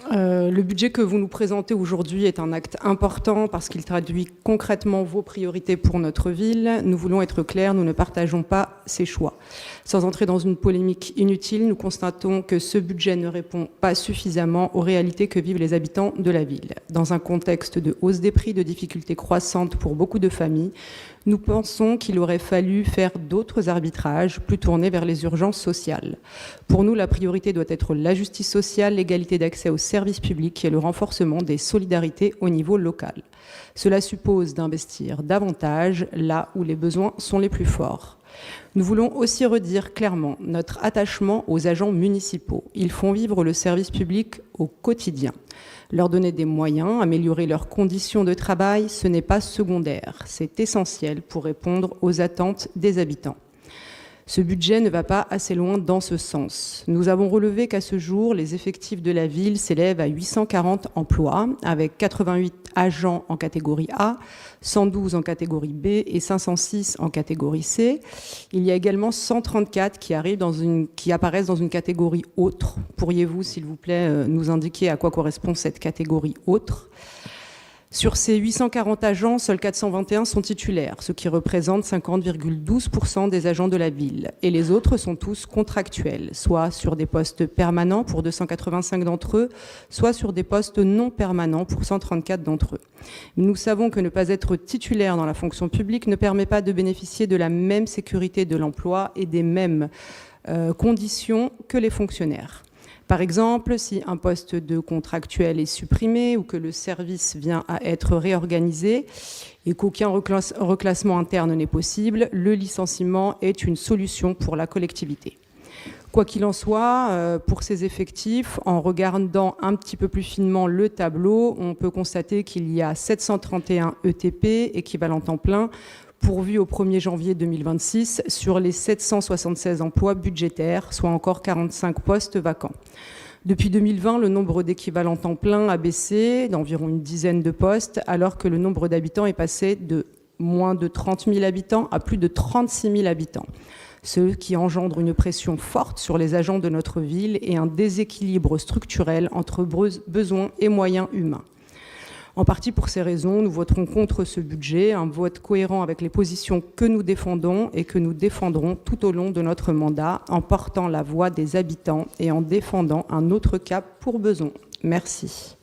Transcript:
Le budget que vous nous présentez aujourd'hui est un acte important parce qu'il traduit concrètement vos priorités pour notre ville. Nous voulons être clairs, nous ne partageons pas ces choix. Sans entrer dans une polémique inutile, nous constatons que ce budget ne répond pas suffisamment aux réalités que vivent les habitants de la ville. Dans un contexte de hausse des prix, de difficultés croissantes pour beaucoup de familles, nous pensons qu'il aurait fallu faire d'autres arbitrages, plus tournés vers les urgences sociales. Pour nous, la priorité doit être la justice sociale, l'égalité d'accès aux services publics et le renforcement des solidarités au niveau local. Cela suppose d'investir davantage là où les besoins sont les plus forts. Nous voulons aussi redire clairement notre attachement aux agents municipaux. Ils font vivre le service public au quotidien. Leur donner des moyens, améliorer leurs conditions de travail, ce n'est pas secondaire. C'est essentiel pour répondre aux attentes des habitants. Ce budget ne va pas assez loin dans ce sens. Nous avons relevé qu'à ce jour, les effectifs de la ville s'élèvent à 840 emplois, avec 88 agents en catégorie A, 112 en catégorie B et 506 en catégorie C. Il y a également 134 qui apparaissent dans une catégorie autre. Pourriez-vous, s'il vous plaît, nous indiquer à quoi correspond cette catégorie autre ? Sur ces 840 agents, seuls 421 sont titulaires, ce qui représente 50,12% des agents de la ville. Et les autres sont tous contractuels, soit sur des postes permanents pour 285 d'entre eux, soit sur des postes non permanents pour 134 d'entre eux. Nous savons que ne pas être titulaire dans la fonction publique ne permet pas de bénéficier de la même sécurité de l'emploi et des mêmes conditions que les fonctionnaires. Par exemple, si un poste de contractuel est supprimé ou que le service vient à être réorganisé et qu'aucun reclassement interne n'est possible, le licenciement est une solution pour la collectivité. Quoi qu'il en soit, pour ces effectifs, en regardant un petit peu plus finement le tableau, on peut constater qu'il y a 731 ETP, équivalent temps plein, pourvus au 1er janvier 2026 sur les 776 emplois budgétaires, soit encore 45 postes vacants. Depuis 2020, le nombre d'équivalents temps plein a baissé d'environ une dizaine de postes, alors que le nombre d'habitants est passé de moins de 30 000 habitants à plus de 36 000 habitants. Ce qui engendre une pression forte sur les agents de notre ville et un déséquilibre structurel entre besoins et moyens humains. En partie pour ces raisons, nous voterons contre ce budget, un vote cohérent avec les positions que nous défendons et que nous défendrons tout au long de notre mandat, en portant la voix des habitants et en défendant un autre cap pour Beson. Merci.